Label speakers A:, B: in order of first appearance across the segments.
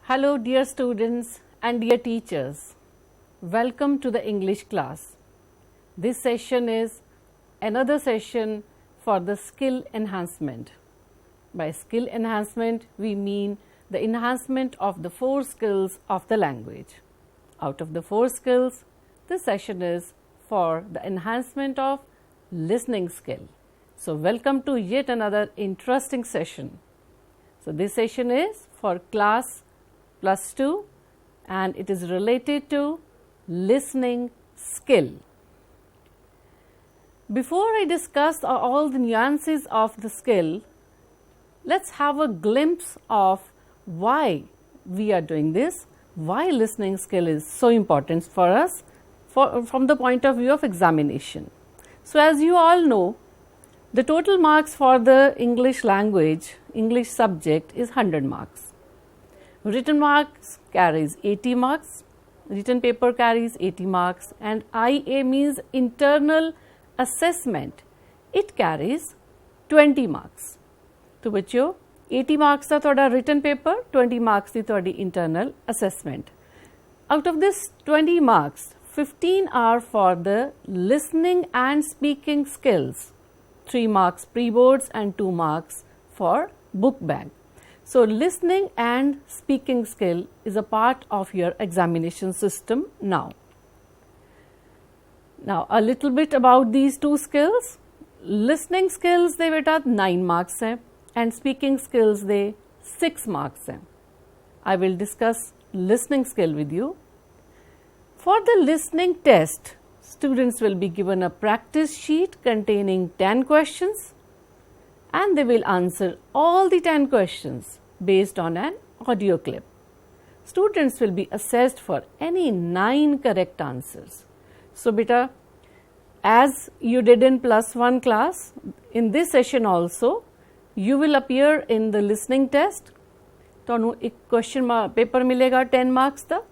A: Hello dear students and dear teachers, welcome to the English class. This session is another session for the skill enhancement. By skill enhancement we mean the enhancement of the 4 skills of the language. Out of the 4 skills, this session is for the enhancement of listening skill. So welcome to yet another interesting session. So this session is for class plus 2 and it is related to listening skill. Before I discuss all the nuances of the skill, let's have a glimpse of why we are doing this, why listening skill is so important for us from the point of view of examination. So as you all know, the total marks for the English language, English subject is 100 marks. Written marks carries 80 marks, written paper carries 80 marks and IA means internal assessment, it carries 20 marks. तो बच्चों 80 marks था थोड़ा written paper, 20 marks थी थोड़ी internal assessment. Out of this 20 marks, 15 are for the listening and speaking skills, 3 marks pre-boards and 2 marks for book bag. So listening and speaking skill is a part of your examination system now. Now a little bit about these 2 skills. Listening skills they beta 9 marks hai and speaking skills they 6 marks hai. I will discuss listening skill with you. For the listening test, students will be given a practice sheet containing 10 questions and they will answer all the 10 questions based on an audio clip. Students will be assessed for any 9 correct answers. So beta, as you did in +1 class, in this session also, you will appear in the listening test. तो एक question paper मिलेगा 10 marks का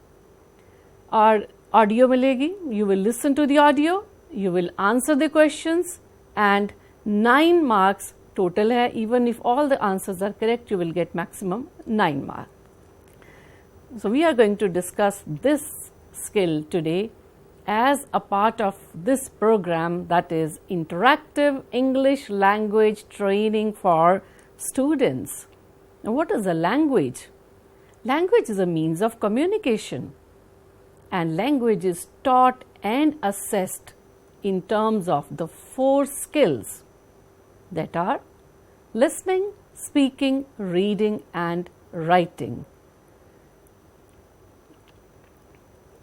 A: और audio मिलेगी. You will listen to the audio, you will answer the questions and 9 marks total hai. Even if all the answers are correct, you will get maximum 9 marks. So we are going to discuss this skill today as a part of this program, that is interactive English language training for students. Now what is a language? Language is a means of communication and language is taught and assessed in terms of the 4 skills that are listening, speaking, reading and writing.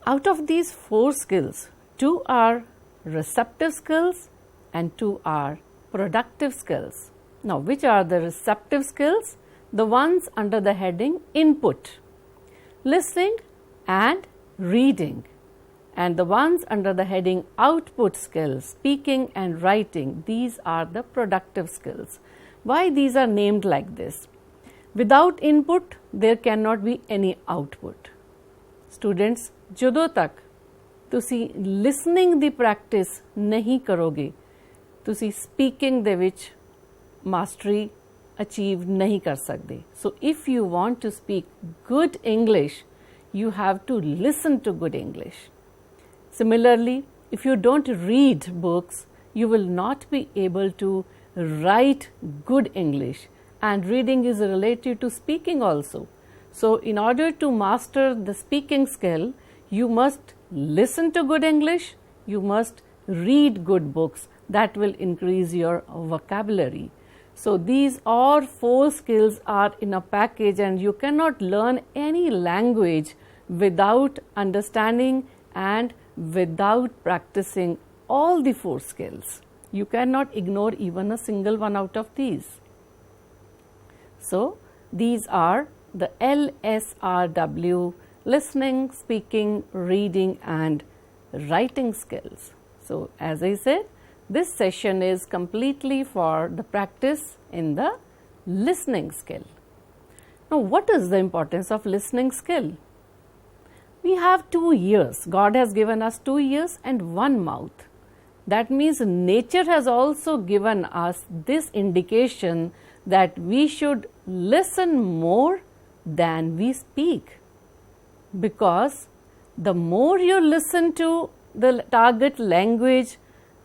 A: Out of these 4 skills, 2 are receptive skills and 2 are productive skills. Now which are the receptive skills? The ones under the heading input, listening and reading, and the ones under the heading output skills, speaking and writing, these are the productive skills. Why these are named like this? Without input there cannot be any output. Students, ਜਦੋਂ तक ਤੁਸੀਂ listening ਦੀ practice नहीं करोगे, ਤੁਸੀਂ speaking ਦੇ ਵਿੱਚ mastery achieve नहीं कर सकते. So if you want to speak good English, you have to listen to good English. Similarly, if you don't read books, you will not be able to write good English, and reading is related to speaking also. So in order to master the speaking skill, you must listen to good English, you must read good books, that will increase your vocabulary. So these all 4 skills are in a package and you cannot learn any language without understanding and without practicing all the 4 skills. You cannot ignore even a single one out of these. So these are the LSRW, listening, speaking, reading and writing skills. So as I said, this session is completely for the practice in the listening skill. Now what is the importance of listening skill? We have 2 ears. God has given us 2 ears and 1 mouth. That means nature has also given us this indication that we should listen more than we speak. because the more you listen to the target language,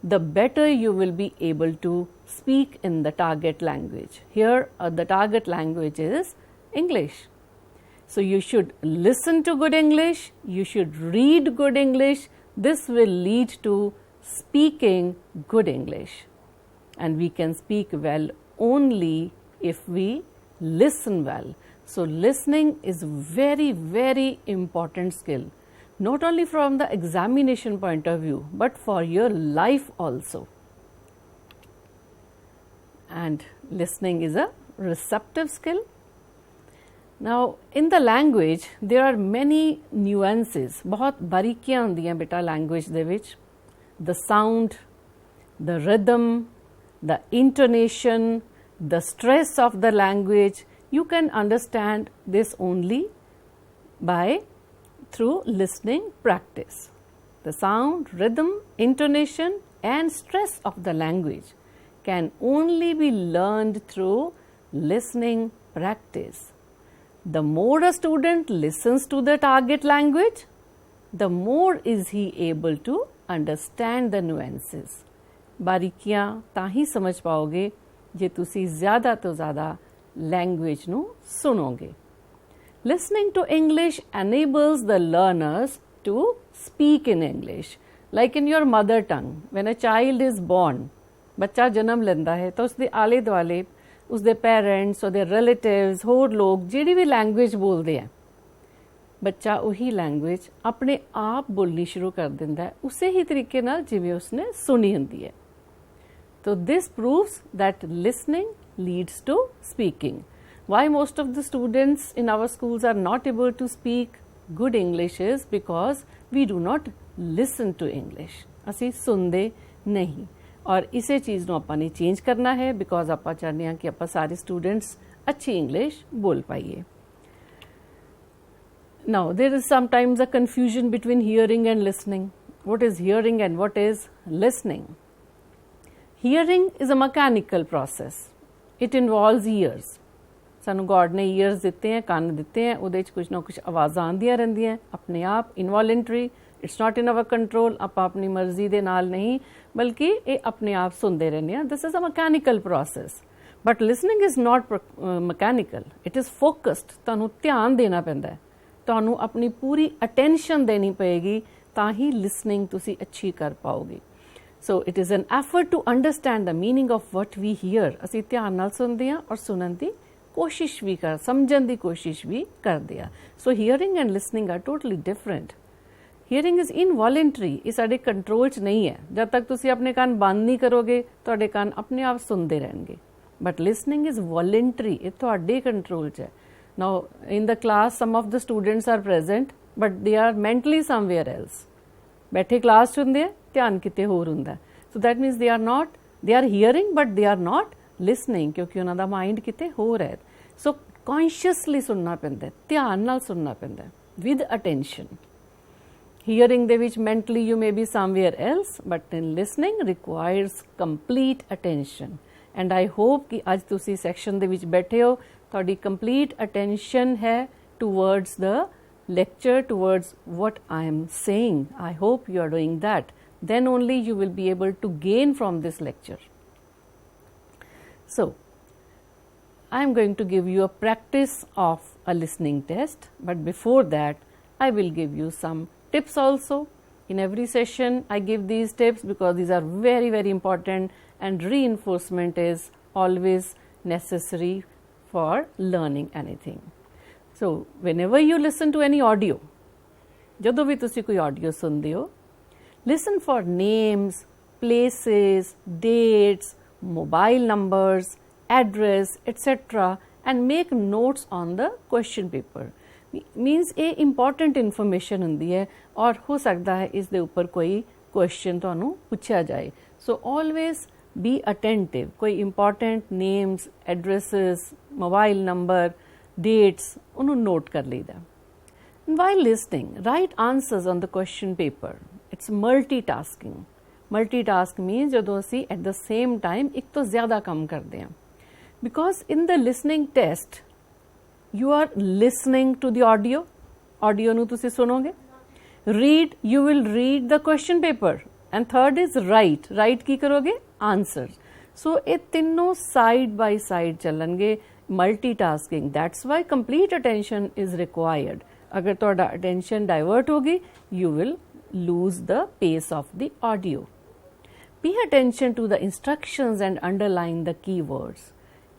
A: the better you will be able to speak in the target language. Here the target language is English. So you should listen to good English, you should read good English. This will lead to speaking good English. And we can speak well only if we listen well. So listening is very, very important skill, not only from the examination point of view, but for your life also. And listening is a receptive skill. Now in the language there are many nuances, बहुत बारीकियां होंदियां बेटा language they which. The sound, the rhythm, the intonation, the stress of the language, you can understand this only by through listening practice. The sound, rhythm, intonation and stress of the language can only be learned through listening practice. The more a student listens to the target language, the more is he able to understand the nuances. बारीकियां ਤਾਂ ਹੀ ਸਮਝ ਪਾਓਗੇ ਜੇ ਤੁਸੀਂ ਜ਼ਿਆਦਾ ਤੋਂ ਜ਼ਿਆਦਾ language ਨੂੰ ਸੁਣੋਗੇ. Listening to English enables the learners to speak in English, like in your mother tongue. When a child is born, ਬੱਚਾ ਜਨਮ ਲੈਂਦਾ ਹੈ ਤਾਂ ਉਸਦੇ ਆਲੇ ਦੁਆਲੇ ਉਸਦੇ ਪੈਰੈਂਟਸ, ਉਹਦੇ ਰਿਲੇਟਿਵਸ, ਹੋਰ ਲੋਕ ਜਿਹੜੀ ਵੀ ਲੈਂਗੁਏਜ ਬੋਲਦੇ ਆ, ਬੱਚਾ ਉਹੀ ਲੈਂਗੁਏਜ ਆਪਣੇ ਆਪ ਬੋਲਣੀ ਸ਼ੁਰੂ ਕਰ ਦਿੰਦਾ ਹੈ ਉਸੇ ਹੀ ਤਰੀਕੇ ਨਾਲ ਜਿਵੇਂ ਉਸਨੇ ਸੁਣੀ ਹੁੰਦੀ ਹੈ. So this proves that listening leads to speaking. Why most of the students in our schools are not able to speak good English is because we do not listen to English. ਅਸੀਂ ਸੁਣਦੇ ਨਹੀਂ ਔਰ ਇਸੇ ਚੀਜ਼ ਨੂੰ ਆਪਾਂ ਨੇ change ਕਰਨਾ ਹੈ ਬਿਕੋਜ਼ ਆਪਾਂ ਚਾਹੁੰਦੇ ਹਾਂ ਕਿ ਆਪਾਂ ਸਾਰੇ ਸਟੂਡੈਂਟਸ ਅੱਛੀ ਇੰਗਲਿਸ਼ ਬੋਲ ਪਾਈਏ. Now there is sometimes a confusion between hearing and listening. What is hearing and what is listening? Hearing is a mechanical process. It involves ears. ਸਾਨੂੰ ਗॉड ਨੇ ears ਦਿੱਤੇ हैं, ਕੰਨ ਦਿੱਤੇ हैं, ਉਹਦੇ ਵਿੱਚ ਕੁਝ ਨਾ ਕੁਝ ਆਵਾਜ਼ਾਂ ਆਉਂਦੀਆਂ ਰਹਿੰਦੀਆਂ ਆਪਣੇ ਆਪ, involuntary. It's not in our control. ਆਪਾਂ ਆਪਣੀ ਮਰਜ਼ੀ ਦੇ ਨਾਲ ਨਹੀਂ ਬਲਕਿ ਇਹ ਆਪਣੇ ਆਪ ਸੁਣਦੇ ਰਹਿੰਦੇ ਹਾਂ. This is a mechanical process. But listening is not mechanical. It is focused. ਤੁਹਾਨੂੰ ਧਿਆਨ ਦੇਣਾ ਪੈਂਦਾ ਹੈ, ਤੁਹਾਨੂੰ ਆਪਣੀ ਪੂਰੀ attention ਦੇਣੀ ਪਏਗੀ ਤਾਂ ਹੀ listening ਤੁਸੀਂ ਅੱਛੀ ਕਰ ਪਾਓਗੇ. So it is an effort to understand the meaning of what we hear. ਅਸੀਂ ਧਿਆਨ ਨਾਲ ਸੁਣਦੇ ਹਾਂ ਔਰ ਸੁਣਨ ਦੀ ਕੋਸ਼ਿਸ਼ ਵੀ ਸਮਝਣ ਦੀ ਕੋਸ਼ਿਸ਼ ਵੀ ਕਰਦੇ ਹਾਂ. So hearing and listening are totally different. Hearing is involuntary. ਇਹ ਸਾਡੇ ਕੰਟਰੋਲ 'ਚ ਨਹੀਂ ਹੈ. ਜਦ ਤੱਕ ਤੁਸੀਂ ਆਪਣੇ ਕੰਨ ਬੰਦ ਨਹੀਂ ਕਰੋਗੇ ਤੁਹਾਡੇ ਕੰਨ ਆਪਣੇ ਆਪ ਸੁਣਦੇ ਰਹਿਣਗੇ. But listening is voluntary. ਇਹ ਤੁਹਾਡੇ ਕੰਟਰੋਲ 'ਚ ਹੈ. Now in the class some of the students are present but they are mentally somewhere else. ਬੈਠੇ ਕਲਾਸ 'ਚ ਹੁੰਦੇ ਆ, ਧਿਆਨ ਕਿਤੇ ਹੋਰ ਹੁੰਦਾ. So that means they are hearing but they are not listening ਕਿਉਂਕਿ ਉਹਨਾਂ ਦਾ ਮਾਈਂਡ ਕਿਤੇ ਹੋਰ ਹੈ. So consciously ਸੁਣਨਾ ਪੈਂਦਾ, ਧਿਆਨ ਨਾਲ ਸੁਣਨਾ ਪੈਂਦਾ with attention. Hearing ਦੇ ਵਿੱਚ mentally you may be somewhere else but in listening requires complete attention. And I hope ਕਿ ਅੱਜ ਤੁਸੀਂ ਸੈਕਸ਼ਨ ਦੇ ਵਿੱਚ ਬੈਠੇ ਹੋ, ਤੁਹਾਡੀ complete attention ਹੈ towards the lecture, towards what I am saying. I hope you are doing that. Then only you will be able to gain from this lecture. So I am going to give you a practice of a listening test, but before that I will give you some tips also. In every session I give these tips because these are very, very important and reinforcement is always necessary for learning anything. So whenever you listen to any audio, ਜਦੋਂ ਵੀ ਤੁਸੀਂ ਕੋਈ audio ਸੁਣਦੇ ਹੋ, listen for names, places, dates, mobile numbers, address, etc. and make notes on the question paper. Means ਇਹ important information ਹੁੰਦੀ ਹੈ ਔਰ ਹੋ ਸਕਦਾ ਹੈ ਇਸ ਦੇ ਉੱਪਰ ਕੋਈ question ਤੁਹਾਨੂੰ ਪੁੱਛਿਆ ਜਾਏ. So always be attentive. ਕੋਈ important names, addresses, mobile number, dates ਉਹਨੂੰ note ਕਰ ਲਈਦਾ. While listening, write answers on the question paper. It's multitasking. Multitask means ਜਦੋਂ ਅਸੀਂ at the same time ਇੱਕ ਤੋਂ ਜ਼ਿਆਦਾ ਕੰਮ ਕਰਦੇ ਹਾਂ. Because in the listening test, you are listening to the audio, audio नू तुसी सुनोगे. Read, you will read the question paper. And third is write. Write की करोगे? आंसर. सो ये तीनों साइड बाय साइड चलणगे. Multitasking. That's why complete attention is required. अगर तुहाडा अटेंशन डाइवर्ट होगी, you will lose the pace of the audio. Pay attention to the instructions and underline the keywords.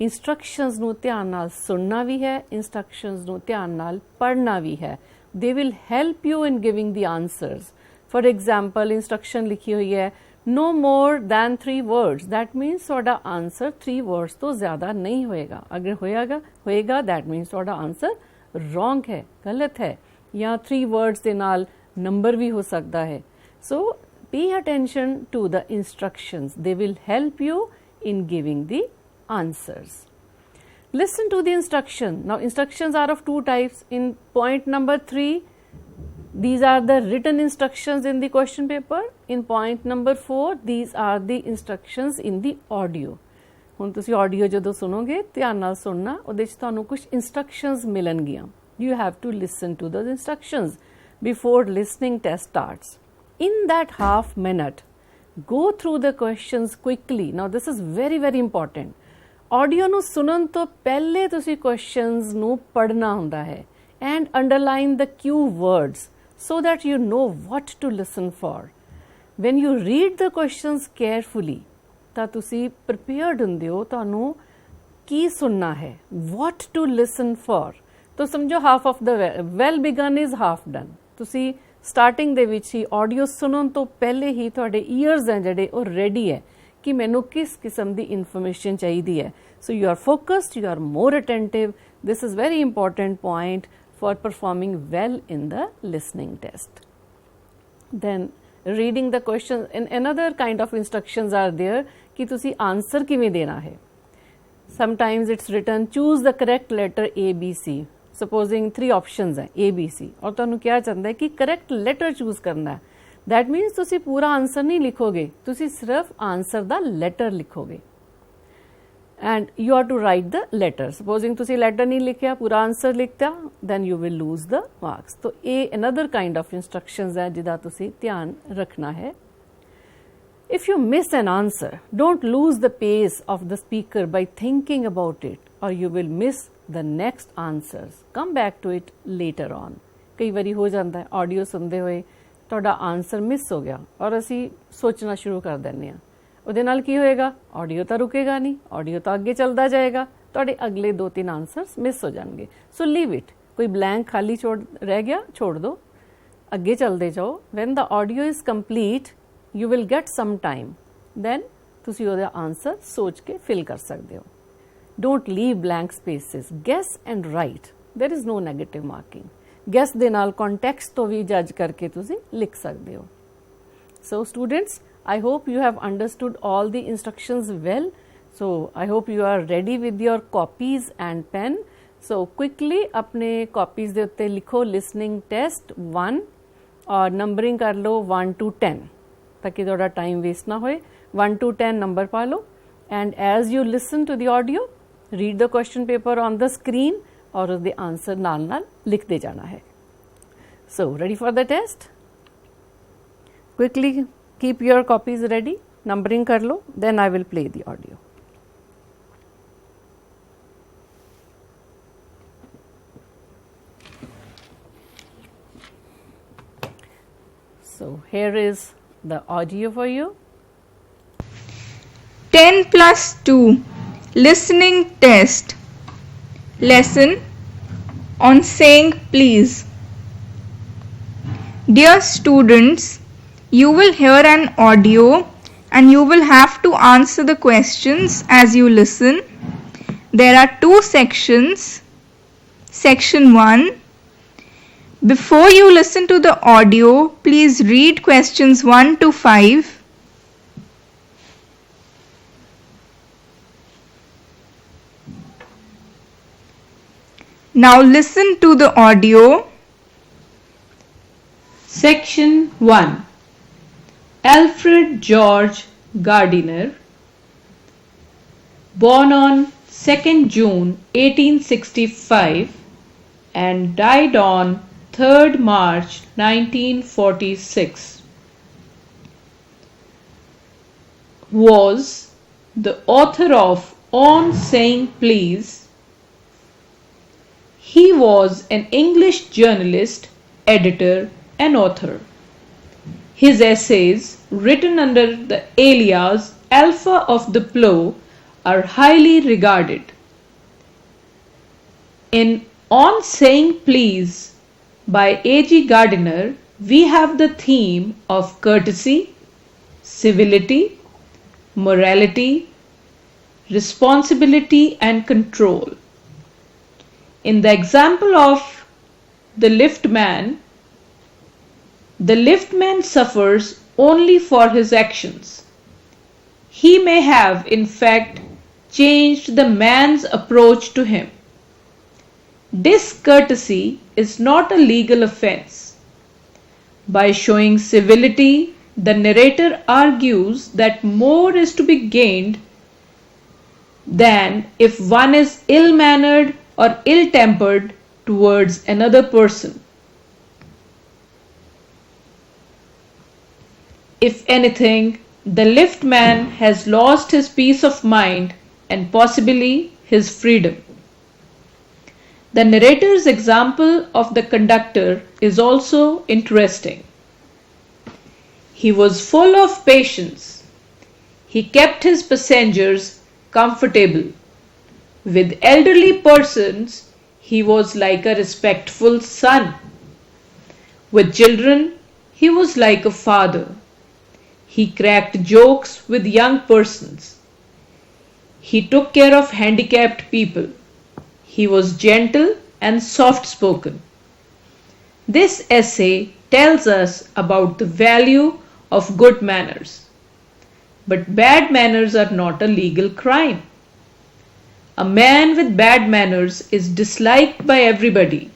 A: Instructions ਨੂੰ ਧਿਆਨ ਨਾਲ ਸੁਣਨਾ ਵੀ ਹੈ, instructions ਨੂੰ ਧਿਆਨ ਨਾਲ ਪੜ੍ਹਨਾ ਵੀ ਹੈ. They will help you in giving the answers. For example, instruction ਲਿਖੀ ਹੋਈ ਹੈ no more than 3 words. That means ਤੁਹਾਡਾ answer 3 words ਤੋਂ ਜ਼ਿਆਦਾ ਨਹੀਂ ਹੋਏਗਾ. ਅਗਰ ਹੋਏਗਾ that means ਤੁਹਾਡਾ answer wrong ਹੈ, ਗਲਤ ਹੈ, ਜਾਂ 3 words ਦੇ ਨਾਲ नंबर भी हो सकता है. So pay attention to the instructions. They will help you in giving the answers. Listen to the instruction. Now instructions are of 2 types. In point number 3, these are the written instructions in the question paper. In point number 4, these are the instructions in the audio. ਹੁਣ ਤੁਸੀਂ audio ਜਦੋਂ ਸੁਣੋਗੇ ਧਿਆਨ ਨਾਲ ਸੁਣਨਾ, ਉਹਦੇ ਵਿੱਚ ਤੁਹਾਨੂੰ ਕੁਝ instructions ਮਿਲਣਗੀਆਂ. You have to listen to those instructions before listening test starts. In that half minute, go through the questions quickly. Now this is very very important. Audio ਨੂੰ ਸੁਣਨ ਤੋਂ ਪਹਿਲੇ ਤੁਸੀਂ questions ਨੂੰ ਪੜ੍ਹਨਾ ਹੁੰਦਾ ਹੈ and underline the cue words so that you know what to listen for. When you read the questions carefully, ਤਾਂ ਤੁਸੀਂ prepared ਹੁੰਦੇ ਹੋ, ਤੁਹਾਨੂੰ ਕੀ ਸੁਣਨਾ ਹੈ, what to listen for. तो समझो half of the well begun is half done. ਤੁਸੀਂ ਸਟਾਰਟਿੰਗ ਦੇ ਵਿੱਚ ਹੀ ਆਡੀਓ ਸੁਣਨ ਤੋਂ ਪਹਿਲੇ ਹੀ ਤੁਹਾਡੇ ਈਅਰਸ ਹੈ ਜਿਹੜੇ ਉਹ ਰੈਡੀ ਹੈ ਕਿ ਮੈਨੂੰ ਕਿਸ ਕਿਸਮ ਦੀ ਇਨਫੋਰਮੇਸ਼ਨ ਚਾਹੀਦੀ ਹੈ. So you are focused, you are more attentive. This is very important point for performing well in the listening test. Then reading the questions, and another kind of instructions are there कि तुसी answer किवें देना है. Sometimes it's written choose the correct letter A, B, C. Supposing 3 options हैं A, B, C, और तुहानू क्या चाहता है कि correct letter choose करना है. That means तुसी पूरा आंसर नहीं लिखोगे, तुसी सिर्फ आंसर दा letter लिखोगे. And you are to write the letter. Supposing तुसी letter नहीं लिखिया, पूरा आंसर लिखता, then you will lose the marks. तो ये another kind of instructions है जिदा तुसी ध्यान रखना है. If you miss an answer, don't lose the pace of the speaker by thinking about it, or you will miss the next answers. Come back to it later on. कई बारी हो जाता है ऑडियो सुनते हुए ਤੁਹਾਡਾ ਆਨਸਰ ਮਿਸ ਹੋ ਗਿਆ ਔਰ ਅਸੀਂ ਸੋਚਣਾ ਸ਼ੁਰੂ ਕਰ ਦਿੰਦੇ ਹਾਂ. ਉਹਦੇ ਨਾਲ ਕੀ ਹੋਏਗਾ? ਆਡੀਓ ਤਾਂ ਰੁਕੇਗਾ ਨਹੀਂ, ਆਡੀਓ ਤਾਂ ਅੱਗੇ ਚੱਲਦਾ ਜਾਏਗਾ, ਤੁਹਾਡੇ ਅਗਲੇ 2-3 ਆਨਸਰਸ ਮਿਸ ਹੋ ਜਾਣਗੇ. ਸੋ ਲੀਵ ਇਟ. ਕੋਈ ਬਲੈਂਕ ਖਾਲੀ ਰਹਿ ਗਿਆ, ਛੋੜ ਦਿਓ, ਅੱਗੇ ਚੱਲਦੇ ਜਾਓ. Van the audio is complete you will get some time, then ਤੁਸੀਂ ਉਹਦਾ ਆਨਸਰ ਸੋਚ ਕੇ ਫਿਲ ਕਰ ਸਕਦੇ ਹੋ. Don't leave blank spaces. Guess and write. There is no negative marking. Guess ਦੇ ਨਾਲ context ਤੋਂ ਵੀ judge ਕਰਕੇ ਤੁਸੀਂ ਲਿਖ ਸਕਦੇ ਹੋ. So students, I hope you have understood all the instructions well. So I hope you are ready with your copies and pen. So quickly ਆਪਣੇ copies ਦੇ ਉੱਤੇ ਲਿਖੋ listening test 1 और numbering कर लो 1 to 10 ताकि थोड़ा टाइम वेस्ट ना होए. 1 to 10 नंबर पा लो. And as you listen to the audio, read the question paper on the screen और उसके आंसर नाल लिखते जाना है. So ready for the test. Quickly keep your copies ready. Numbering कर लो, then I will play the audio. So here is the audio for you.
B: 10 plus 2 listening test. Lesson on saying please. Dear students, you will hear an audio and you will have to answer the questions as you listen. There are 2 sections. Section 1. Before you listen to the audio, please read questions 1 to 5. Now listen to the audio.
C: Section 1. Alfred George Gardiner, born on 2nd June 1865 and died on 3rd March 1946, was the author of On Saying Please. He was an English journalist, editor and author. His essays, written under the alias Alpha of the Plough, are highly regarded. In On Saying Please by A.G. Gardiner, we have the theme of courtesy, civility, morality, responsibility and control. In the example of the liftman suffers only for his actions. He may have, in fact, changed the man's approach to him. Discourtesy is not a legal offense. By showing civility, the narrator argues that more is to be gained than if one is ill-mannered or ill-tempered towards another person. If anything, the liftman has lost his peace of mind and possibly his freedom. The narrator's example of the conductor is also interesting. He was full of patience. He kept his passengers comfortable. With elderly persons, he was like a respectful son. With children, he was like a father. He cracked jokes with young persons. He took care of handicapped people. He was gentle and soft-spoken. This essay tells us about the value of good manners. But bad manners are not a legal crime. A man with bad manners is disliked by everybody.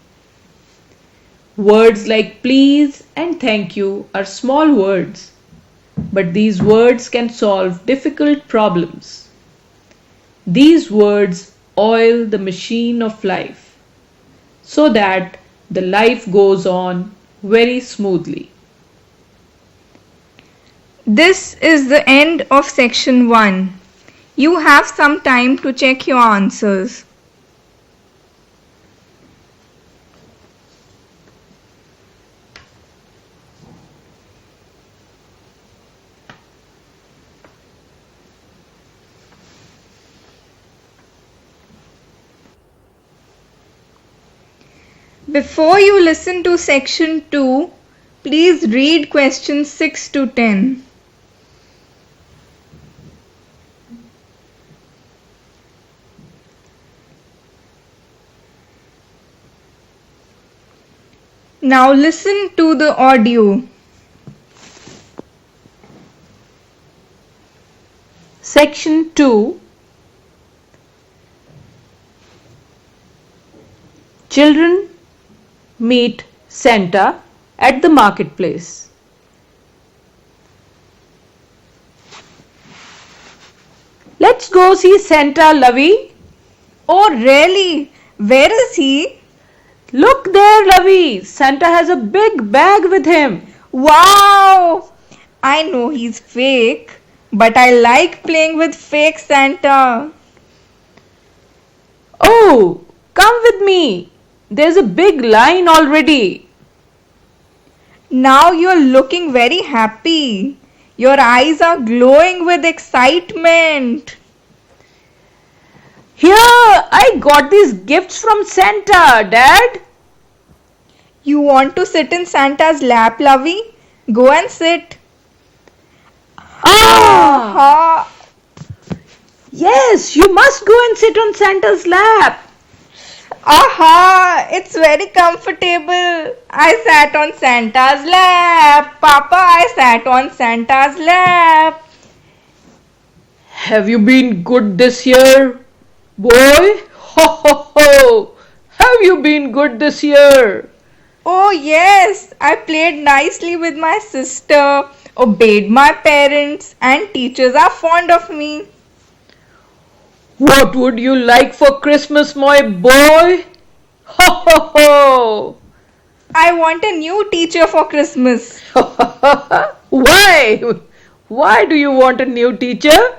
C: Words like please and thank you are small words, but these words can solve difficult problems. These words oil the machine of life so that the life goes on very smoothly.
B: This is the end of section 1. You have some time to check your answers. Before you listen to section 2, please read questions 6 to 10. Now listen to the audio.
C: Section 2. Children meet Santa at the marketplace. Let's go see Santa, Lovey.
B: Oh, really? Where is he?
C: Look there, Lovey. Santa has a big bag with him.
B: Wow! I know he's fake, but I like playing with fake Santa.
C: Oh, come with me. There's a big line already.
B: Now you're looking very happy. Your eyes are glowing with excitement.
C: Here, I got these gifts from Santa, Dad.
B: You want to sit in Santa's lap, Lovey? Go and sit.
C: Ah! Yes, you must go and sit on Santa's lap.
B: Aha! It's very comfortable. I sat on Santa's lap. Papa, I sat on Santa's lap.
C: Have you been good this year, boy? Ho ho ho! Have you been good this year?
B: Oh yes, I played nicely with my sister, obeyed my parents, and teachers are fond of me.
C: What would you like for Christmas, my boy? Ho ho ho!
B: I want a new teacher for Christmas.
C: Why? Why do you want a new teacher?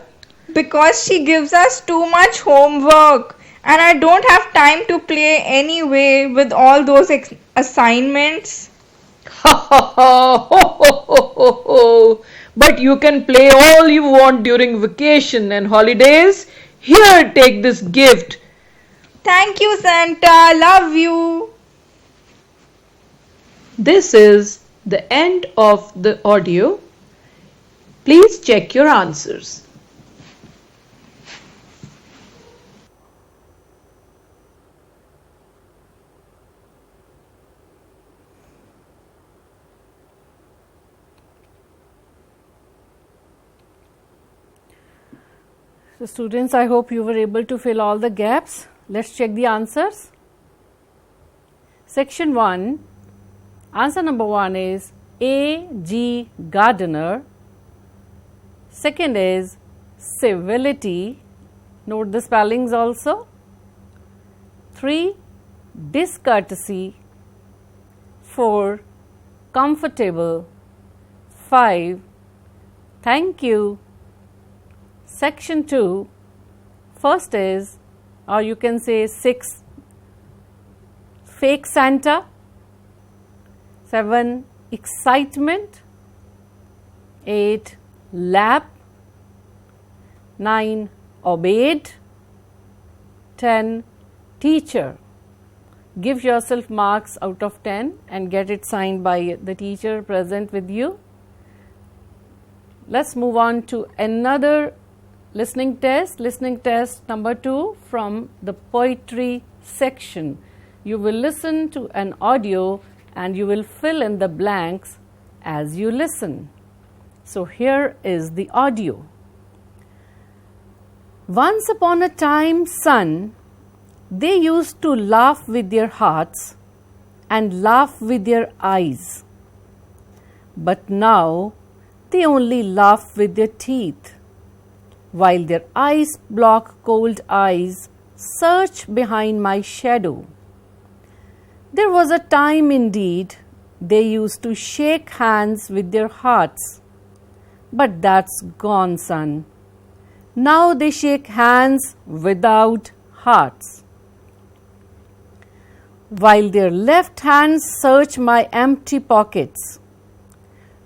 B: Because she gives us too much homework and I don't have time to play anyway with all those assignments.
C: But you can play all you want during vacation and holidays. Here, take this gift.
B: Thank you, Santa. Love you.
C: This is the end of the audio. Please check your answers.
A: So students, I hope you were able to fill all the gaps. Let's check the answers. Section 1, answer number 1 is A. G. Gardiner. Second is civility. Note the spellings also. 3. Discourtesy. 4. Comfortable. 5. Thank you. Section 2, first is, or you can say 6, fake Santa. 7, excitement. 8, lap. 9, obeyed. 10, teacher. Give yourself marks out of 10 and get it signed by the teacher present with you. Let's move on to another listening test number 2 from the poetry section. You will listen to an audio and you will fill in the blanks as you listen. So here is the audio. Once upon a time, son, they used to laugh with their hearts and laugh with their eyes. But now they only laugh with their teeth, while their eyes block cold eyes, search behind my shadow. There was a time indeed they used to shake hands with their hearts, but that's gone, son. Now they shake hands without hearts. While their left hands search my empty pockets.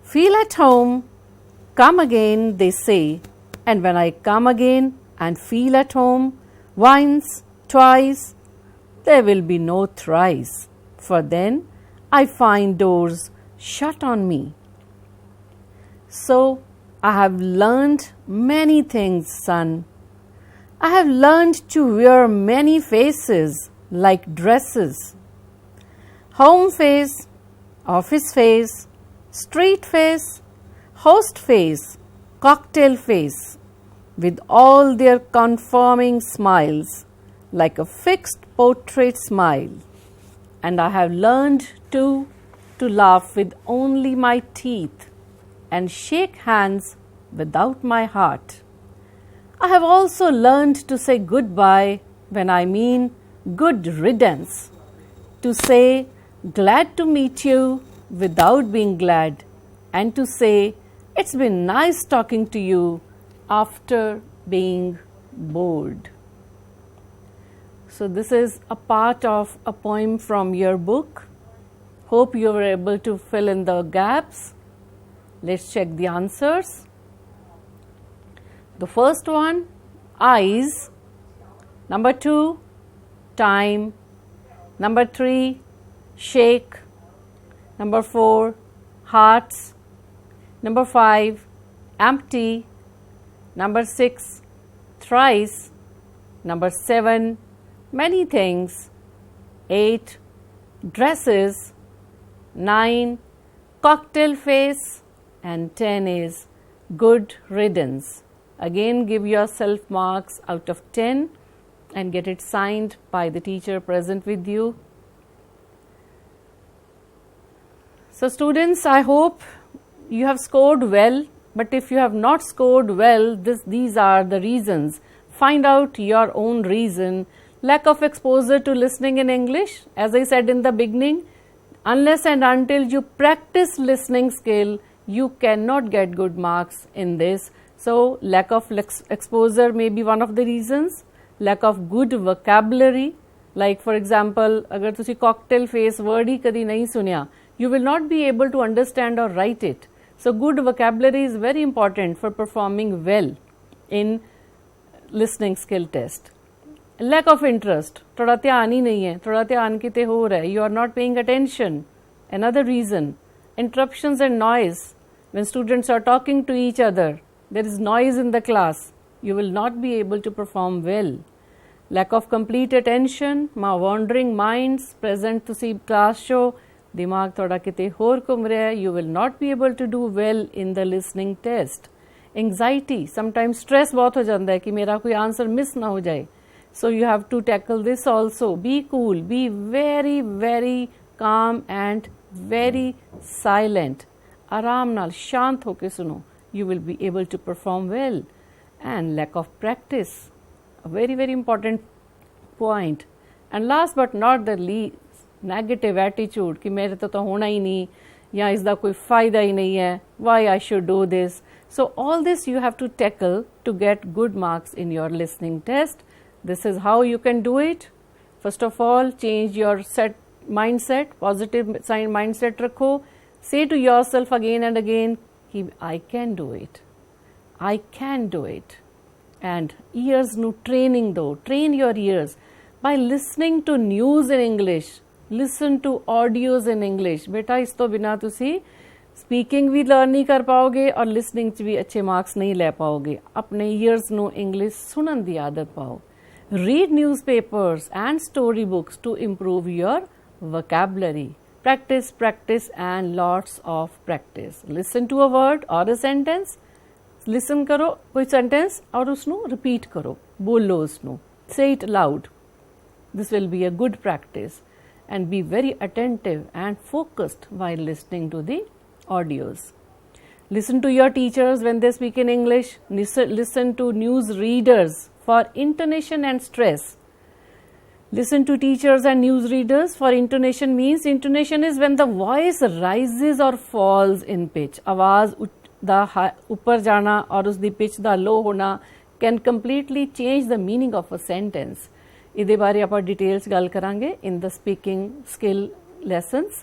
A: Feel at home, come again, they say. And when I come again and feel at home, once, twice, there will be no thrice, for then I find doors shut on me. So I have learned many things, son. I have learned to wear many faces like dresses. Home face, office face, street face, host face, cocktail face, with all their conforming smiles, like a fixed portrait smile. And I have learned too to laugh with only my teeth and shake hands without my heart. I have also learned to say goodbye when I mean good riddance, to say glad to meet you without being glad, and to say it's been nice talking to you after being bored. So this is a part of a poem from your book. Hope you were able to fill in the gaps. Let's check the answers. The first one, eyes. Number 2, time. Number 3, shake. Number 4, hearts. Number 5, empty. Number 6, thrice. Number 7, many things. 8, dresses. 9, cocktail face. And 10 is good riddance. Again, give yourself marks out of 10 and get it signed by the teacher present with you. So students, I hope you have scored well, but if you have not scored well, these are the reasons. Find out your own reason. Lack of exposure to listening in English. As I said in the beginning, unless and until you practice listening skill, you cannot get good marks in this. So lack of exposure may be one of the reasons, lack of good vocabulary, like for example, agar tusi cocktail face word hi kadi nahi sunya, you will not be able to understand or write it. So good vocabulary is very important for performing well in listening skill test. Lack of interest, thoda dhyan hi nahi hai, thoda dhyan kite ho raha hai, you are not paying attention. Another reason, interruptions and noise. When students are talking to each other, there is noise in the class, you will not be able to perform well. Lack of complete attention, wandering minds, present tusi class show, दिमाग थोड़ा किते होर घूम रहा है, you will not be able to do well in the listening test. Anxiety, sometimes stress बहुत हो जाता है कि मेरा कोई आंसर मिस ना हो जाए. So you have to tackle this also. Be cool, be very, very calm and very silent. आराम नाल शांत होके सुनो. You will be able to perform well. And lack of practice, a very, very important point. And last but not the least, negative attitude कि मेरे तो होना ही नहीं या इसका कोई फ़ायदा ही नहीं है, why I should do this. So all this you have to tackle to get good marks in your listening test. This is how you can do it. First of all change your mindset, positive mindset रखो. Say to yourself again and again कि I can do it, I can do it. And ears नू training दो, train your ears by listening to news in English. Listen to audios in English. बेटा इस तो बिना तुसी speaking भी learn नहीं कर पाओगे और लिसनिंग च भी अच्छे मार्क्स नहीं ले पाओगे. अपने ईयर्स नो इंग्लिश सुनन दी आदत पाओ. Read newspapers and storybooks to improve your vocabulary. Practice, practice and lots of practice. Listen to a word or a sentence. Listen करो कोई sentence और उसनो repeat करो, बोलो उसनो. Say it loud. This will be a good practice. And be very attentive and focused while listening to the audios. Listen to your teachers when they speak in English. Listen to news readers for intonation and stress. Listen to teachers and news readers for intonation means intonation is when the voice rises or falls in pitch. आवाज दा ऊपर जाना और उसकी pitch दा low होना can completely change the meaning of a sentence. ਇਹਦੇ ਬਾਰੇ ਆਪਾਂ ਡਿਟੇਲਸ ਗੱਲ ਕਰਾਂਗੇ in the speaking skill lessons.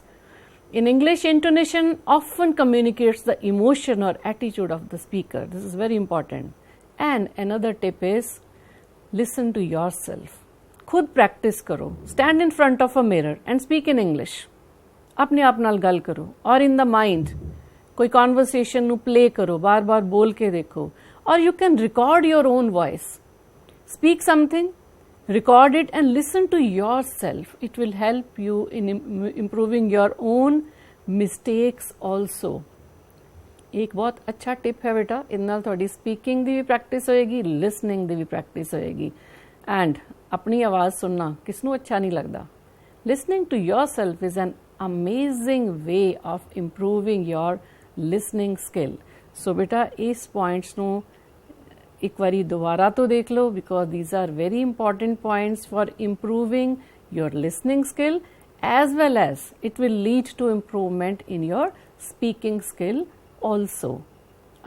A: In English, intonation often communicates the emotion or attitude of the speaker. This is very important. And another tip is listen to yourself. खुद practice करो. Stand in front of a mirror and speak in English. अपने आप नाल गल करो और in the mind कोई conversation ਨੂੰ play करो, बार बार बोल के देखो. Or you can record your own voice. Speak something, record it and listen to yourself. It will help you in improving your own mistakes also. एक बहुत अच्छा टिप है बेटा, इन नाल थोड़ी स्पीकिंग दी भी प्रैक्टिस होएगी, लिसनिंग दी भी प्रैक्टिस होएगी. एंड अपनी आवाज़ सुनना किसनू अच्छा नहीं लगता. Listening to yourself is an amazing way of improving your listening skill. So बेटा इस पॉइंट्स नू एक बारी दोबारा तो देख लो because these are very important points for improving your listening skill as well as it will lead to improvement in your speaking skill also.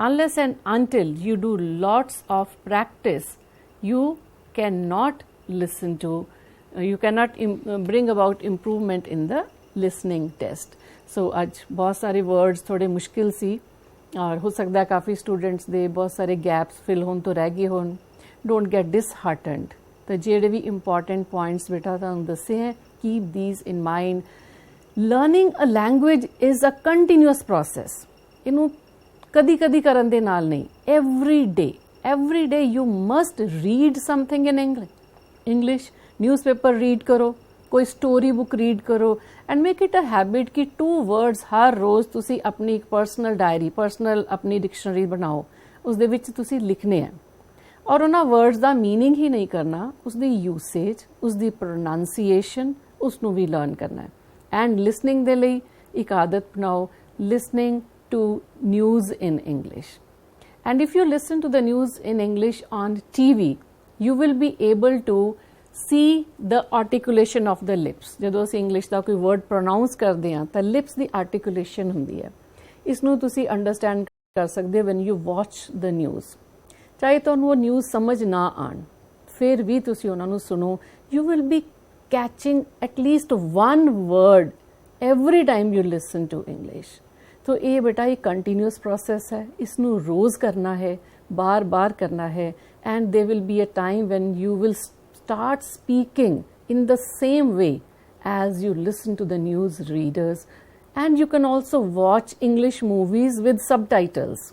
A: Unless and until you do lots of practice, you cannot bring about improvement in the listening test. So आज बहुत सारे words थोड़े मुश्किल सी और हो सकता है काफ़ी स्टूडेंट्स दे बहुत सारे गैप्स फिल होन तो रह गए होन. Don't get डिसहार्टनड. तो जेडे भी इंपॉर्टेंट पॉइंट्स बेटा तुहानू दसे हैं, keep these in mind. Learning a language is a continuous process. इनू कदी कदी करन दे नाल नहीं. Every day you must read something in English. Newspaper read करो, कोई स्टोरी बुक रीड करो and make it a habit कि 2 वर्ड्स हर रोज़ तुसी अपनी एक पर्सनल डायरी, पर्सनल अपनी डिक्शनरी बनाओ, उसदे विच तुसी लिखने हैं और उन्हां वर्ड्स दा मीनिंग ही नहीं करना, उसदी यूसेज, उसदी प्रोनाउंसिएशन उसनू भी लर्न करना है. एंड लिसनिंग दे लई एक आदत बनाओ, listening to news in English. And if you listen to the news in English on TV, you will be able to see the articulation of the lips. ਜਦੋਂ ਅਸੀਂ English ਦਾ ਕੋਈ word pronounce ਕਰਦੇ ਹਾਂ ਤਾਂ ਲਿਪਸ ਦੀ ਆਰਟੀਕੂਲੇਸ਼ਨ ਹੁੰਦੀ ਹੈ। ਇਸ ਨੂੰ ਤੁਸੀਂ ਅੰਡਰਸਟੈਂਡ ਕਰ ਸਕਦੇ ਹੋ when you watch the news। ਚਾਹੇ ਤੁਹਾਨੂੰ ਉਹ ਨਿਊਜ਼ ਸਮਝ ਨਾ ਆਣ, ਫਿਰ ਵੀ ਤੁਸੀਂ ਉਹਨਾਂ ਨੂੰ ਸੁਣੋ। You will be catching at least one word every time you listen to English। तो ये बेटा एक कंटिन्यूस प्रोसेस है, इसनू रोज़ करना है, बार बार करना है, and there will be a time when you will start speaking in the same way as you listen to the news readers, and you can also watch English movies with subtitles।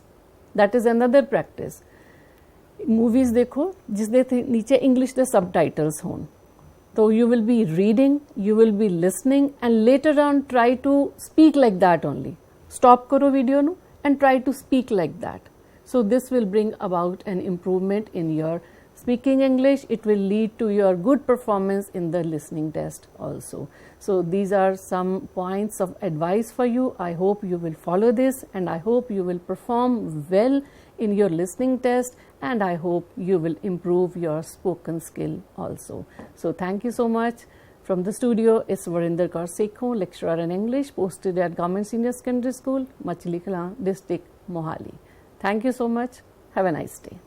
A: That is another practice। movies देखो जिसदे नीचे English ਦੇ subtitles होन, तो you will be reading, you will be listening, and later on try to speak like that only। Stop करो video नू and try to speak like that। So this will bring about an improvement in your speaking English. It will lead to your good performance in the listening test also। So these are some points of advice for you। I hope you will follow this, and I hope you will perform well in your listening test, and I hope you will improve your spoken skill also। So thank you so much। From the studio is Varinder Kaur Sekhon, lecturer in English, posted at Government Senior Secondary School, Machli Kalan District, Mohali। Thank you so much। Have a nice day।